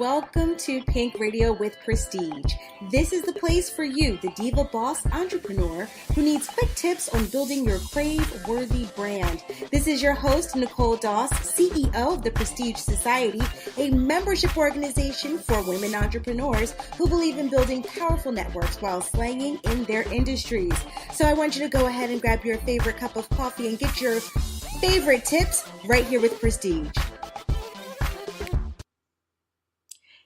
Welcome to Pink Radio with Prestige. This is the place for you, the diva boss entrepreneur who needs quick tips on building your crave-worthy brand. This is your host, Nicole Doss, CEO of the Prestige Society, a membership organization for women entrepreneurs who believe in building powerful networks while slanging in their industries. So I want you to go ahead and grab your favorite cup of coffee and get your favorite tips right here with Prestige.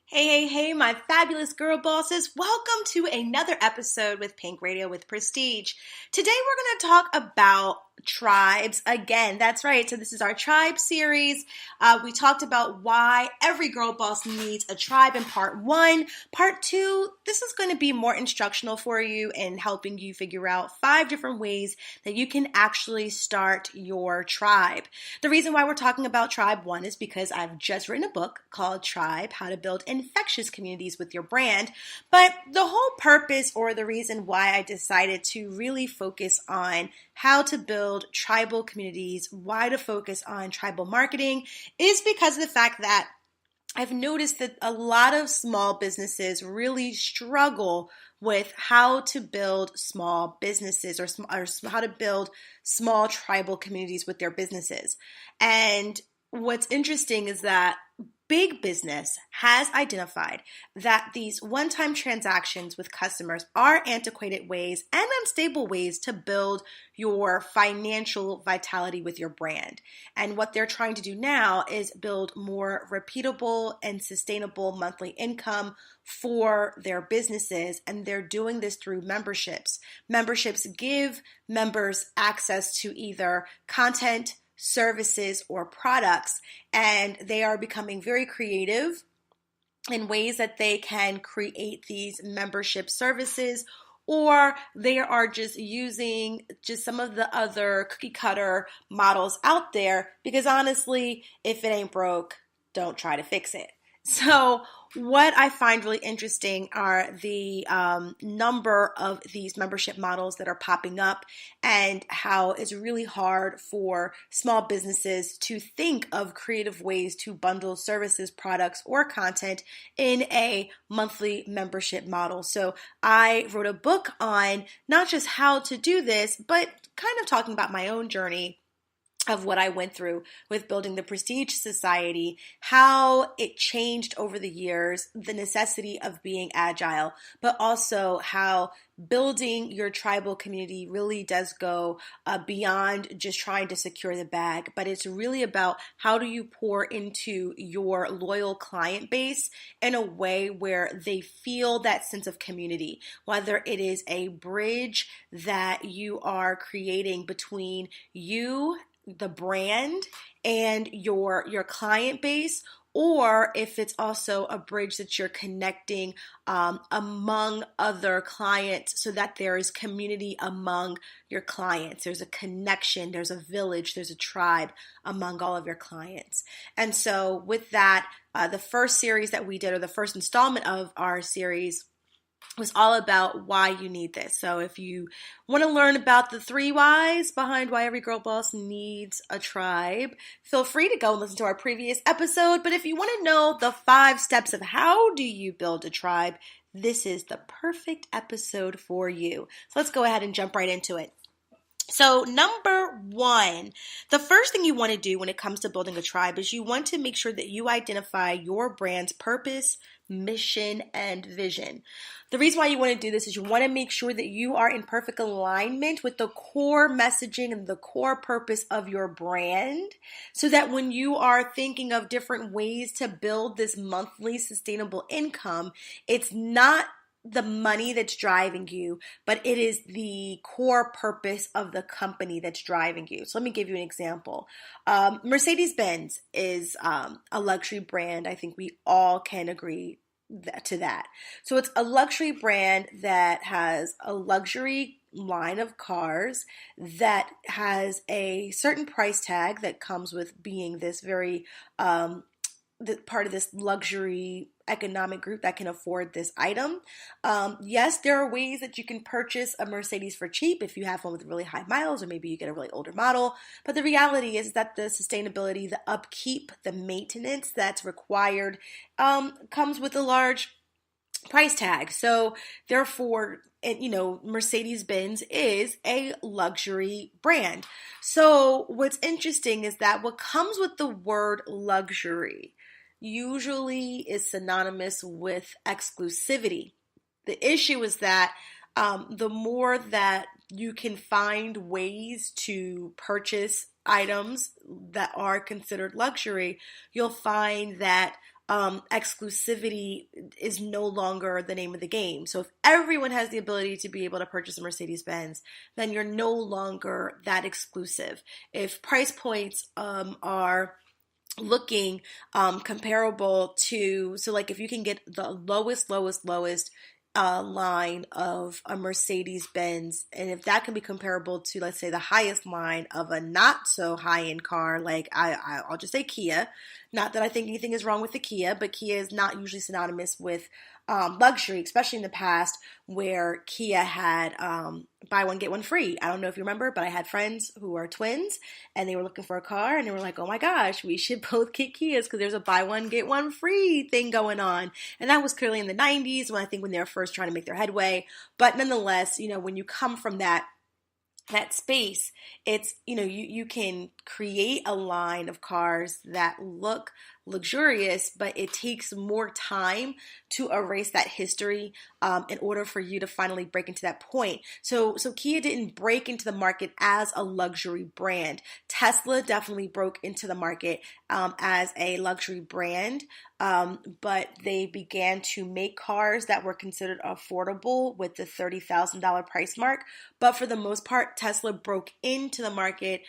Hey, my fabulous girl bosses. Welcome to another episode with Pink Radio with Prestige. Today we're going to talk about tribes again. That's right. So this is our tribe series. We talked about why every girl boss needs a tribe in part 1. Part 2, this is going to be more instructional for you and helping you figure out 5 different ways that you can actually start your tribe. The reason why we're talking about tribe 1 is because I've just written a book called Tribe: How to Build Infectious Communities with Your Brand. But the whole purpose or the reason why I decided to really focus on how to build tribal communities, why to focus on tribal marketing, is because of the fact that I've noticed that a lot of small businesses really struggle with how to build small businesses or how to build small tribal communities with their businesses. And what's interesting is that big business has identified that these one-time transactions with customers are antiquated ways and unstable ways to build your financial vitality with your brand. And what they're trying to do now is build more repeatable and sustainable monthly income for their businesses, and they're doing this through memberships. Memberships give members access to either content, services, or products, and they are becoming very creative in ways that they can create these membership services, or they are just using some of the other cookie cutter models out there, because honestly, if it ain't broke, don't try to fix it. So what I find really interesting are the number of these membership models that are popping up, and how it's really hard for small businesses to think of creative ways to bundle services, products, or content in a monthly membership model. So I wrote a book on not just how to do this, but kind of talking about my own journey of what I went through with building the Prestige Society, how it changed over the years, the necessity of being agile, but also how building your tribal community really does go beyond just trying to secure the bag, but it's really about how do you pour into your loyal client base in a way where they feel that sense of community, whether it is a bridge that you are creating between you, the brand, and your client base, or if it's also a bridge that you're connecting among other clients so that there is community among your clients. There's a connection, there's a village, there's a tribe among all of your clients. And so with that, the first series that we did, or the first installment of our series, was all about why you need this. So if you want to learn about the 3 whys behind why every girl boss needs a tribe, feel free to go and listen to our previous episode. But if you want to know the 5 steps of how do you build a tribe, this is the perfect episode for you. So let's go ahead and jump right into it. So number 1, the first thing you want to do when it comes to building a tribe is you want to make sure that you identify your brand's purpose, mission, and vision. The reason why you want to do this is you want to make sure that you are in perfect alignment with the core messaging and the core purpose of your brand, so that when you are thinking of different ways to build this monthly sustainable income, it's not the money that's driving you, but it is the core purpose of the company that's driving you. So let me give you an example. Mercedes-Benz is a luxury brand. I think we all can agree to that. So it's a luxury brand that has a luxury line of cars that has a certain price tag that comes with being this very part of this luxury economic group that can afford this item. Yes, there are ways that you can purchase a Mercedes for cheap if you have one with really high miles, or maybe you get a really older model. But the reality is that the sustainability, the upkeep, the maintenance that's required comes with a large price tag. So therefore, Mercedes-Benz is a luxury brand. So what's interesting is that what comes with the word luxury usually is synonymous with exclusivity. The issue is that the more that you can find ways to purchase items that are considered luxury, you'll find that exclusivity is no longer the name of the game. So if everyone has the ability to be able to purchase a Mercedes-Benz, then you're no longer that exclusive. If price points are looking comparable to, so like if you can get the lowest line of a Mercedes Benz, and if that can be comparable to, let's say, the highest line of a not so high end car, like I'll just say Kia. Not that I think anything is wrong with the Kia, but Kia is not usually synonymous with luxury, especially in the past where Kia had buy one, get one free. I don't know if you remember, but I had friends who are twins and they were looking for a car and they were like, oh my gosh, we should both get Kias because there's a buy one, get one free thing going on. And that was clearly in the 90s when they were first trying to make their headway. But nonetheless, when you come from that space, it's, you can create a line of cars that look luxurious, but it takes more time to erase that history in order for you to finally break into that point. So Kia didn't break into the market as a luxury brand. Tesla definitely broke into the market as a luxury brand, but they began to make cars that were considered affordable with the $30,000 price mark. But for the most part, Tesla broke into the market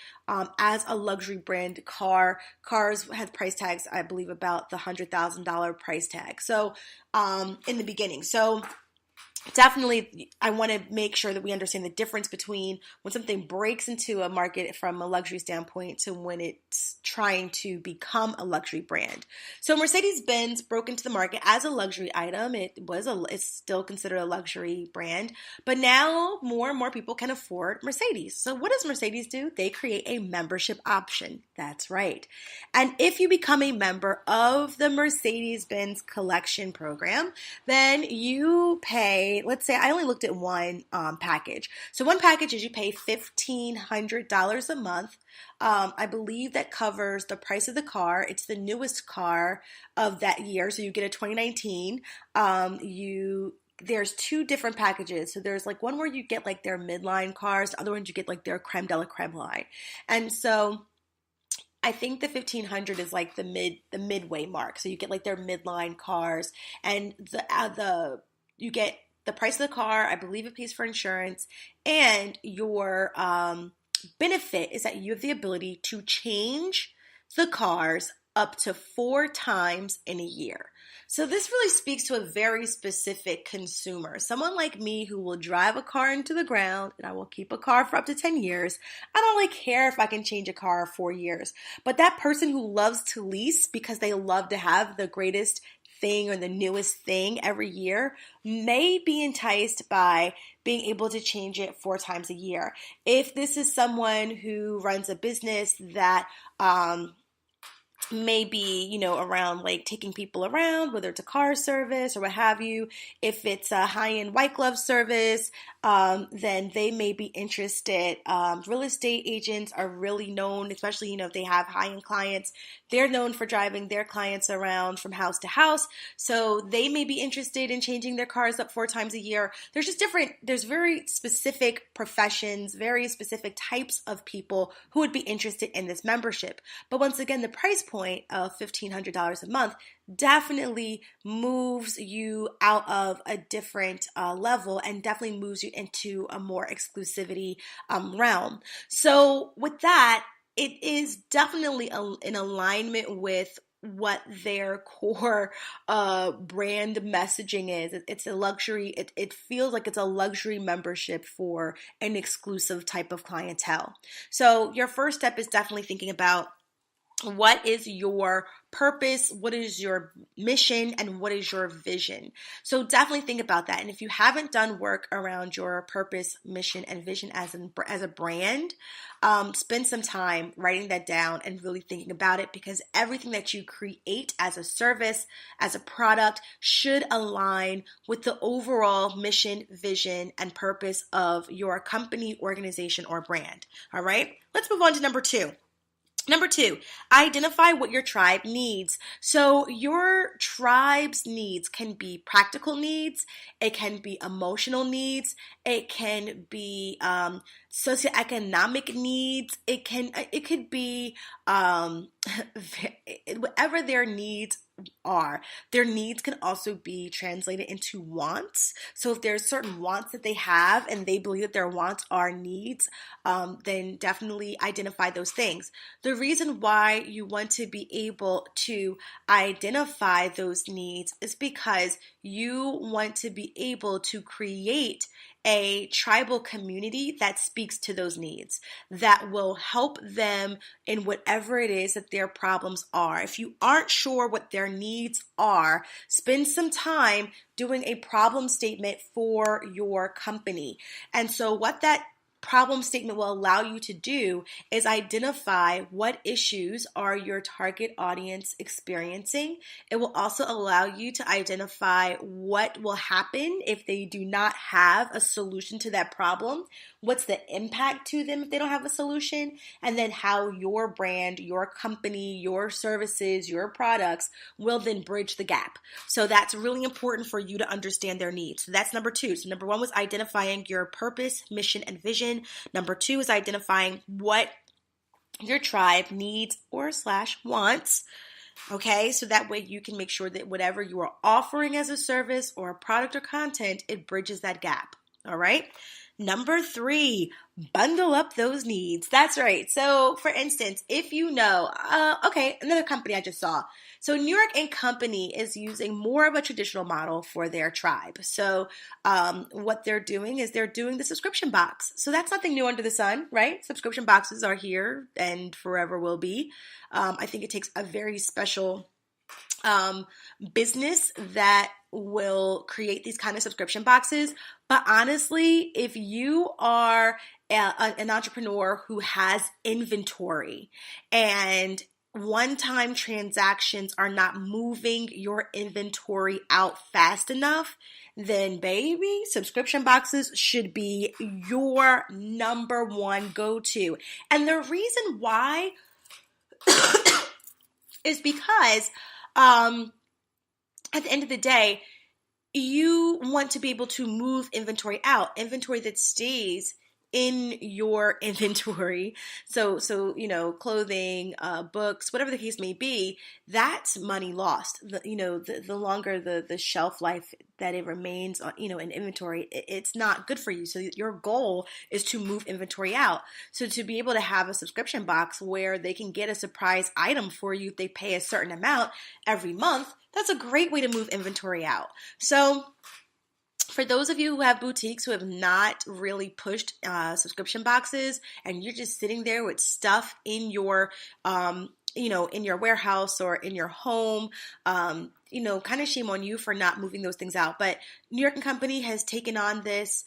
as a luxury brand car. Cars had price tags, I believe, about the $100,000 price tag. So in the beginning. So definitely, I want to make sure that we understand the difference between when something breaks into a market from a luxury standpoint to when it's trying to become a luxury brand. So Mercedes-Benz broke into the market as a luxury item. It's still considered a luxury brand, but now more and more people can afford Mercedes. So what does Mercedes do? They create a membership option. That's right. And if you become a member of the Mercedes-Benz Collection program, then you pay, let's say I only looked at one package. So one package is you pay $1,500 a month. I believe that covers the price of the car. It's the newest car of that year. So you get a 2019. There's two different packages. So there's like one where you get like their midline cars. The other ones you get like their creme de la creme line. And so I think the 1,500 is like the midway mark. So you get like their midline cars, and you get the price of the car. I believe it pays for insurance, and your benefit is that you have the ability to change the cars up to 4 times in a year. So this really speaks to a very specific consumer. Someone like me who will drive a car into the ground, and I will keep a car for up to 10 years. I don't really care if I can change a car 4 years. But that person who loves to lease because they love to have the greatest thing or the newest thing every year may be enticed by being able to change it 4 times a year. If this is someone who runs a business that maybe, around like taking people around, whether it's a car service or what have you. If it's a high-end white glove service, then they may be interested. Real estate agents are really known, especially, if they have high-end clients, they're known for driving their clients around from house to house. So they may be interested in changing their cars up 4 times a year. There's very specific professions, very specific types of people who would be interested in this membership. But once again, the price point of $1,500 a month definitely moves you out of a different level and definitely moves you into a more exclusivity realm. So with that, it is definitely in alignment with what their core brand messaging is. It's a luxury. It feels like it's a luxury membership for an exclusive type of clientele. So your first step is definitely thinking about What is your purpose? What is your mission? And what is your vision? So definitely think about that. And if you haven't done work around your purpose, mission, and vision as a brand, spend some time writing that down and really thinking about it, because everything that you create as a service, as a product, should align with the overall mission, vision, and purpose of your company, organization, or brand. All right, let's move on to number two. Number two, identify what your tribe needs. So your tribe's needs can be practical needs, it can be emotional needs, it can be socioeconomic needs, it could be whatever their needs are. Their needs can also be translated into wants. So if there's certain wants that they have and they believe that their wants are needs, then definitely identify those things. The reason why you want to be able to identify those needs is because you want to be able to create a tribal community that speaks to those needs, that will help them in whatever it is that their problems are. If you aren't sure what their needs are, spend some time doing a problem statement for your company. And so what that problem statement will allow you to do is identify what issues are your target audience experiencing. It will also allow you to identify what will happen if they do not have a solution to that problem. What's the impact to them if they don't have a solution? And then how your brand, your company, your services, your products will then bridge the gap. So that's really important for you to understand their needs. So that's number two. So number one was identifying your purpose, mission, and vision. Number two is identifying what your tribe needs or / wants. Okay, so that way you can make sure that whatever you are offering as a service or a product or content, it bridges that gap. All right. Number three, bundle up those needs. That's right. So for instance, if you know, another company I just saw. So New York and Company is using more of a traditional model for their tribe. So what they're doing is they're doing the subscription box. So that's nothing new under the sun, right? Subscription boxes are here and forever will be. I think it takes a very special business that will create these kind of subscription boxes. But honestly, if you are an entrepreneur who has inventory and one-time transactions are not moving your inventory out fast enough, then baby, subscription boxes should be your number one go-to. And the reason why is because at the end of the day, you want to be able to move inventory out, inventory that stays in your inventory. So clothing, books, whatever the case may be, that's money lost. The longer the shelf life that it remains on, in inventory, it's not good for you. So your goal is to move inventory out. So to be able to have a subscription box where they can get a surprise item for you if they pay a certain amount every month, that's a great way to move inventory out. So for those of you who have boutiques who have not really pushed subscription boxes and you're just sitting there with stuff in your, in your warehouse or in your home, kind of shame on you for not moving those things out. But New York and Company has taken on this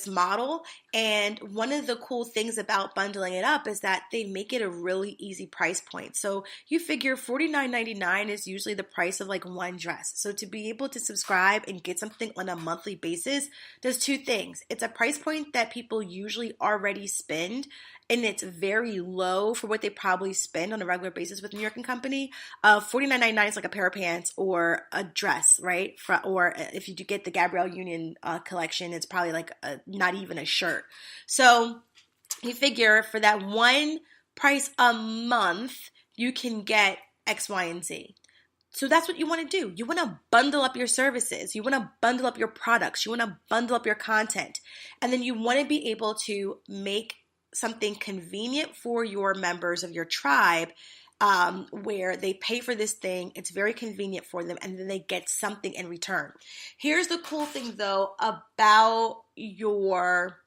model. And one of the cool things about bundling it up is that they make it a really easy price point. So you figure $49.99 is usually the price of like one dress. So to be able to subscribe and get something on a monthly basis does two things. It's a price point that people usually already spend, and it's very low for what they probably spend on a regular basis with New York and Company. $49.99 is like a pair of pants or a dress, right? Or if you do get the Gabrielle Union collection, it's probably like not even a shirt. So you figure for that one price a month, you can get X, Y, and Z. So that's what you want to do. You want to bundle up your services. You want to bundle up your products. You want to bundle up your content. And then you want to be able to make something convenient for your members of your tribe, where they pay for this thing, it's very convenient for them, and then they get something in return. Here's the cool thing though about your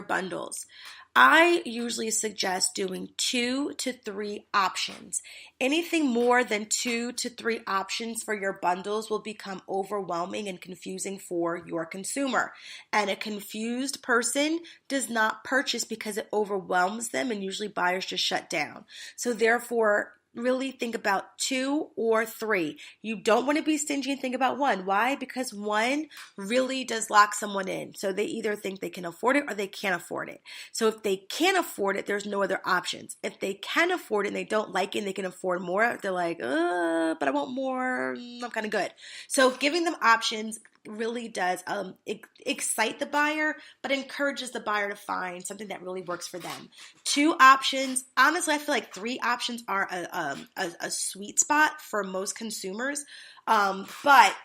bundles. I usually suggest doing 2 to 3 options. Anything more than 2 to 3 options for your bundles will become overwhelming and confusing for your consumer. And a confused person does not purchase because it overwhelms them, and usually buyers just shut down. So, therefore, really think about 2 or 3. You don't want to be stingy and think about one. Why? Because one really does lock someone in. So they either think they can afford it or they can't afford it. So if they can't afford it, there's no other options. If they can afford it and they don't like it and they can afford more, they're like, but I want more. I'm kind of good. So giving them options really does excite the buyer, but encourages the buyer to find something that really works for them. 2 options. Honestly, I feel like 3 options are a sweet spot for most consumers. But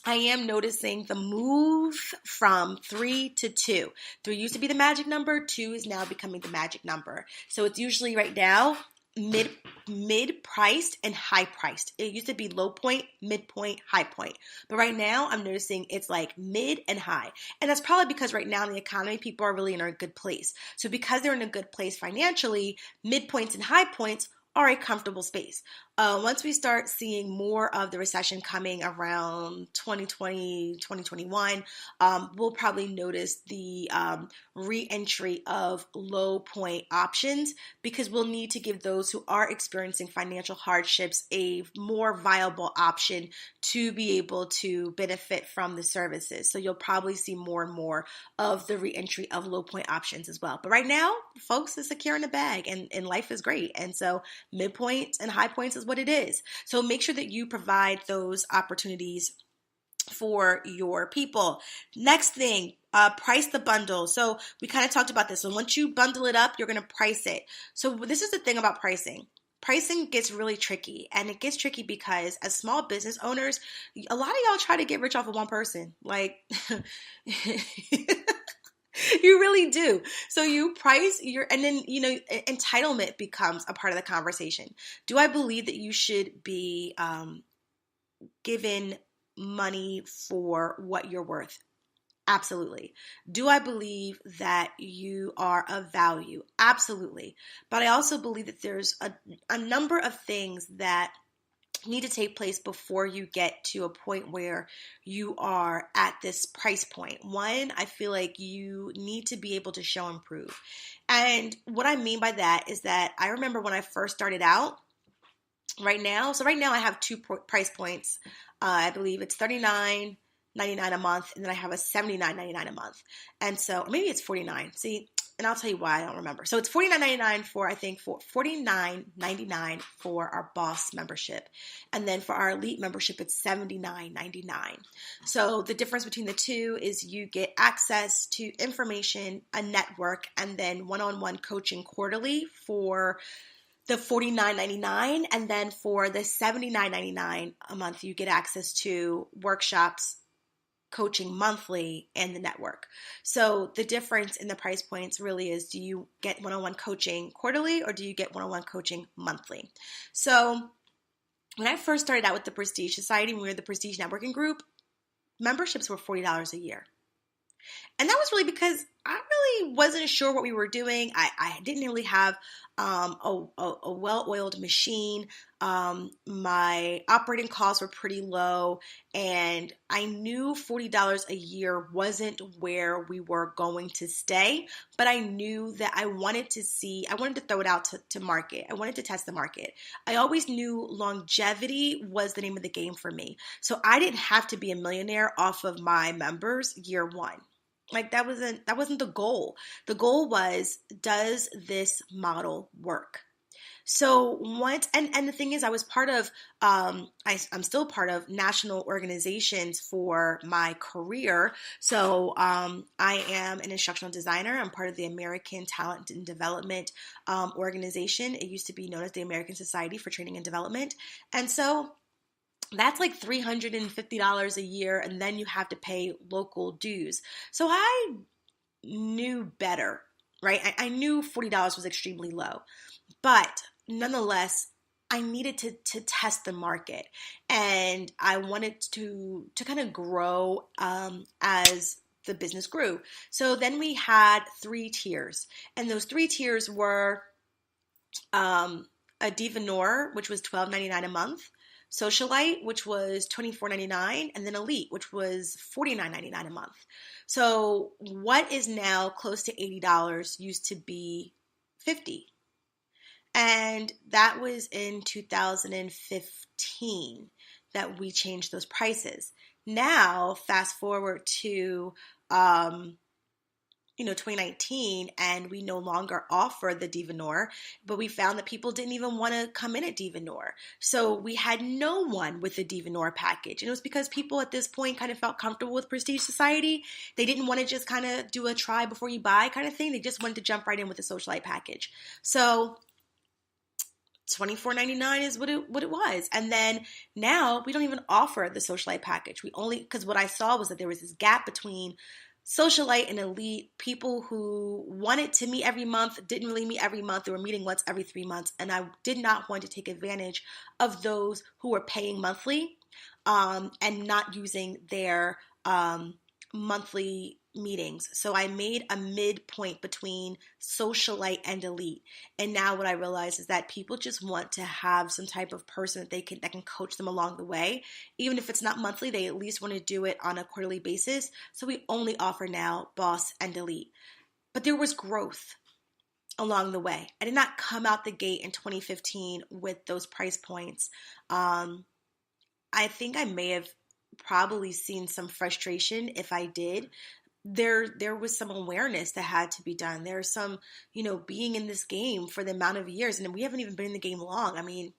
I am noticing the move from 3 to 2. 3 used to be the magic number. 2 is now becoming the magic number. So it's usually right now mid priced and high priced. It used to be low point, midpoint, high point. But right now I'm noticing it's like mid and high. And that's probably because right now in the economy, people are really in a good place. So because they're in a good place financially, midpoints and high points are a comfortable space. Once we start seeing more of the recession coming around 2020, 2021, we'll probably notice the re-entry of low point options, because we'll need to give those who are experiencing financial hardships a more viable option to be able to benefit from the services. So you'll probably see more and more of the re-entry of low point options as well. But right now, folks, is secure in the bag, and life is great. And so midpoints and high points is what it is. So make sure that you provide those opportunities for your people. Next thing, price the bundle. So we kind of talked about this. So once you bundle it up, you're going to price it. So this is the thing about pricing. Pricing gets really tricky, and it gets tricky because as small business owners, a lot of y'all try to get rich off of one person. Like, you really do. So you price and then, entitlement becomes a part of the conversation. Do I believe that you should be given money for what you're worth? Absolutely. Do I believe that you are of value? Absolutely. But I also believe that there's a number of things that need to take place before you get to a point where you are at this price point. One, I feel like you need to be able to show and prove. And what I mean by that is that I remember when I first started out, right now I have 2 price points. I believe it's $39.99 a month, and then I have a $79.99 a month. And so, or maybe it's $49. See, and I'll tell you why, I don't remember. So it's $49.99 for $49.99 for our Boss membership. And then for our Elite membership, it's $79.99. So the difference between the two is you get access to information, a network, and then one-on-one coaching quarterly for the $49.99, and then for the $79.99 a month, you get access to workshops, coaching monthly, and the network. So the difference in the price points really is, do you get one-on-one coaching quarterly or do you get one-on-one coaching monthly? So when I first started out with the Prestige Society, when we were the Prestige Networking Group, memberships were $40 a year. And that was really because I really wasn't sure what we were doing. I didn't really have a well-oiled machine. My operating costs were pretty low, and I knew $40 a year wasn't where we were going to stay, but I knew that I wanted to throw it out to market. I wanted to test the market. I always knew longevity was the name of the game for me. So I didn't have to be a millionaire off of my members year one. Like that wasn't the goal. The goal was, does this model work? So once, and the thing is, I was part of, I'm still part of national organizations for my career. So I am an instructional designer. I'm part of the American Talent and Development organization. It used to be known as the American Society for Training and Development. And so that's like $350 a year, and then you have to pay local dues. So I knew better, right? I knew $40 was extremely low, but nonetheless, I needed to test the market, and I wanted to kind of grow as the business grew. So then we had 3 tiers, and those 3 tiers were a Diva Noir, which was $12.99 a month, Socialite, which was $24.99, and then Elite, which was $49.99 a month. So what is now close to $80 used to be $50. And that was in 2015 that we changed those prices. Now, fast forward to 2019, and we no longer offer the Diva Noir, but we found that people didn't even want to come in at Diva Noir. So we had no one with the Diva Noir package. And it was because people at this point kind of felt comfortable with Prestige Society. They didn't want to just kind of do a try before you buy kind of thing. They just wanted to jump right in with the Socialite package. So $24.99 is what it was. And then now we don't even offer the Socialite package. We only, because what I saw was that there was this gap between Socialite and Elite. People who wanted to meet every month didn't really meet every month. They were meeting once every 3 months. And I did not want to take advantage of those who were paying monthly and not using their monthly meetings. So I made a midpoint between Socialite and Elite. And now what I realize is that people just want to have some type of person that can coach them along the way. Even if it's not monthly, they at least want to do it on a quarterly basis. So we only offer now Boss and Elite. But there was growth along the way. I did not come out the gate in 2015 with those price points. I think I may have probably seen some frustration if I did. There was some awareness that had to be done. There's some, being in this game for the amount of years, and we haven't even been in the game long. I mean,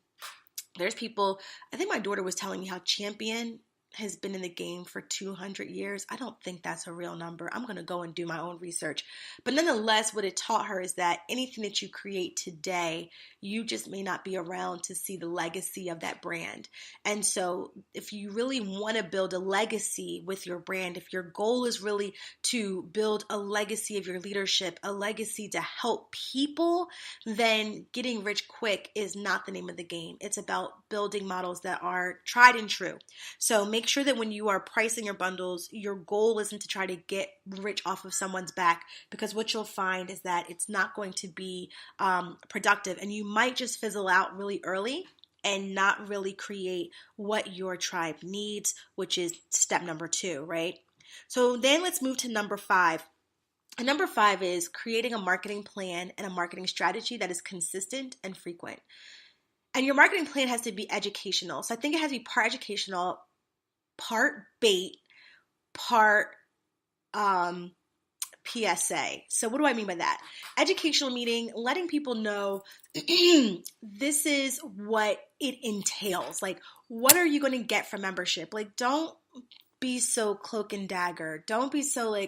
there's people, I think my daughter was telling me how Champion has been in the game for 200 years. I don't think that's a real number. I'm going to go and do my own research. But nonetheless, what it taught her is that anything that you create today, you just may not be around to see the legacy of that brand. And so if you really want to build a legacy with your brand, if your goal is really to build a legacy of your leadership, a legacy to help people, then getting rich quick is not the name of the game. It's about building models that are tried and true. So make sure that when you are pricing your bundles, your goal isn't to try to get rich off of someone's back, because what you'll find is that it's not going to be productive, and you might just fizzle out really early and not really create what your tribe needs, which is step number 2, right? So then let's move to number 5. And number 5 is creating a marketing plan and a marketing strategy that is consistent and frequent. And your marketing plan has to be educational. So I think it has to be part educational, part bait, part PSA. So what do I mean by that? Educational meaning letting people know this is what it entails. Like, what are you going to get from membership? Like, don't be so cloak and dagger. Don't be so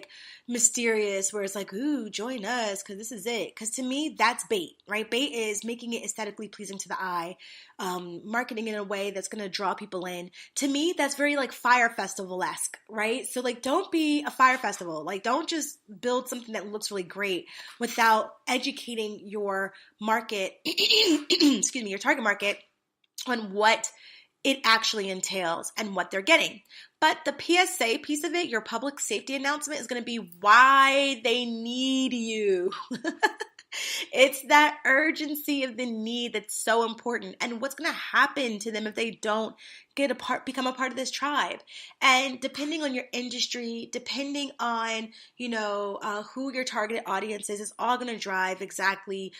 mysterious where it's like, ooh, join us because this is it. Because to me, that's bait, right? Bait is making it aesthetically pleasing to the eye, marketing in a way that's going to draw people in. To me, that's very Fire Festival-esque, right? So don't be a Fire Festival. Don't just build something that looks really great without educating your market, excuse me, your target market on what it actually entails and what they're getting. But the PSA piece of it, your public safety announcement, is going to be why they need you. It's that urgency of the need that's so important, and what's going to happen to them if they don't become a part of this tribe. And depending on your industry, depending on, who your targeted audience is, it's all going to drive exactly,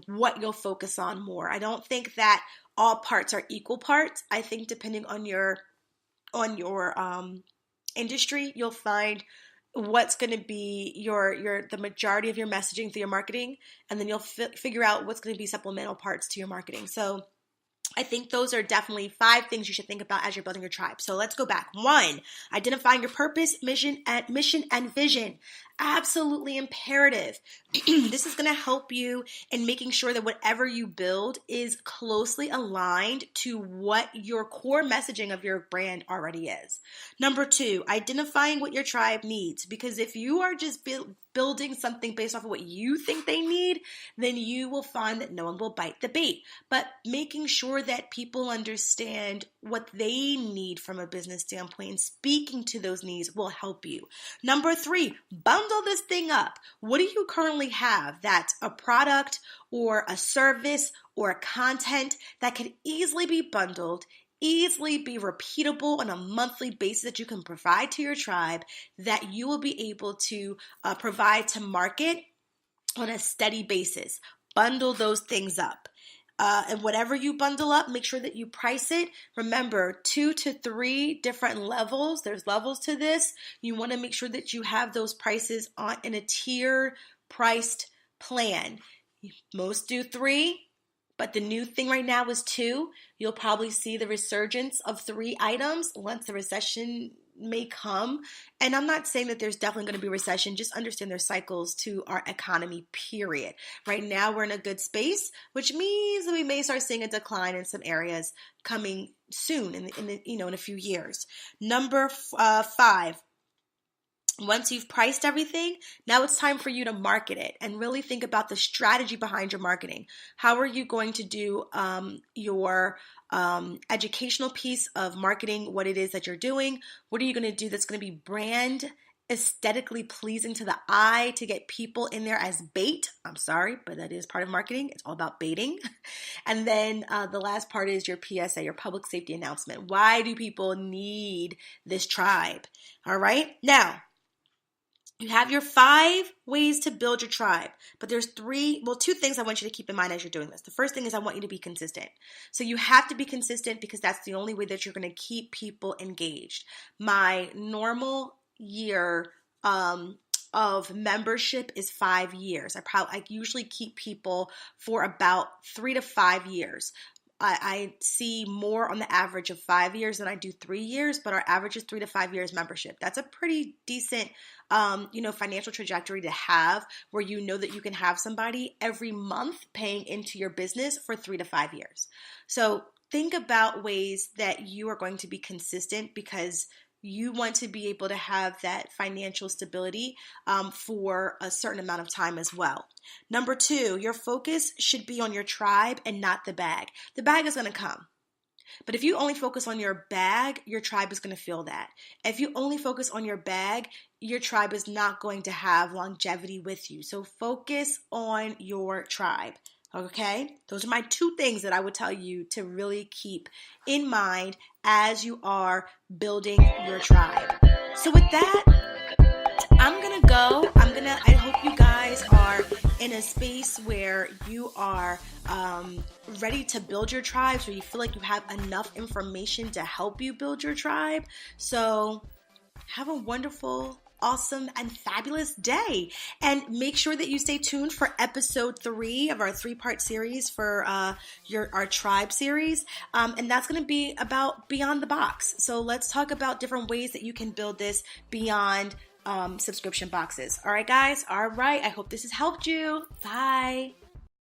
what you'll focus on more. I don't think that all parts are equal parts. I think depending on your industry, you'll find what's going to be the majority of your messaging through your marketing, and then you'll figure out what's going to be supplemental parts to your marketing. So I think those are definitely 5 things you should think about as you're building your tribe. So let's go back. 1, identifying your purpose, mission, and vision. Absolutely imperative. This is going to help you in making sure that whatever you build is closely aligned to what your core messaging of your brand already is. Number 2, identifying what your tribe needs. Because if you are just building something based off of what you think they need, then you will find that no one will bite the bait. But making sure that people understand what they need from a business standpoint and speaking to those needs will help you. Number 3, bundle this thing up. What do you currently have that's a product or a service or a content that can easily be bundled, easily be repeatable on a monthly basis that you can provide to your tribe, that you will be able to provide to market on a steady basis? Bundle those things up. And whatever you bundle up, make sure that you price it. Remember, 2 to 3 different levels. There's levels to this. You want to make sure that you have those prices in a tier priced plan. Most do 3. But the new thing right now is 2. You'll probably see the resurgence of 3 items once the recession may come. And I'm not saying that there's definitely going to be a recession. Just understand there's cycles to our economy, period. Right now we're in a good space, which means that we may start seeing a decline in some areas coming soon in a few years. Number 5. Once you've priced everything, now it's time for you to market it and really think about the strategy behind your marketing. How are you going to do your educational piece of marketing, what it is that you're doing? What are you going to do that's going to be brand aesthetically pleasing to the eye to get people in there as bait? I'm sorry, but that is part of marketing. It's all about baiting. And then the last part is your PSA, your public safety announcement. Why do people need this tribe? All right. Now, you have your 5 ways to build your tribe, but there's 2 things I want you to keep in mind as you're doing this. The first thing is I want you to be consistent. So you have to be consistent because that's the only way that you're going to keep people engaged. My normal year of membership is 5 years. I usually keep people for about 3 to 5 years. I see more on the average of 5 years than I do 3 years, but our average is 3 to 5 years membership. That's a pretty decent, financial trajectory to have, where you know that you can have somebody every month paying into your business for 3 to 5 years. So think about ways that you are going to be consistent, because you want to be able to have that financial stability for a certain amount of time as well. Number 2, your focus should be on your tribe and not the bag. The bag is going to come. But if you only focus on your bag, your tribe is going to feel that. If you only focus on your bag, your tribe is not going to have longevity with you. So focus on your tribe. Okay, those are my 2 things that I would tell you to really keep in mind as you are building your tribe. So with that, I'm going to go. I hope you guys are in a space where you are ready to build your tribe, so you feel like you have enough information to help you build your tribe. So have a wonderful, awesome, and fabulous day. And make sure that you stay tuned for episode 3 of our 3-part series for our tribe series. And that's going to be about beyond the box. So let's talk about different ways that you can build this beyond subscription boxes. All right, guys. All right. I hope this has helped you. Bye.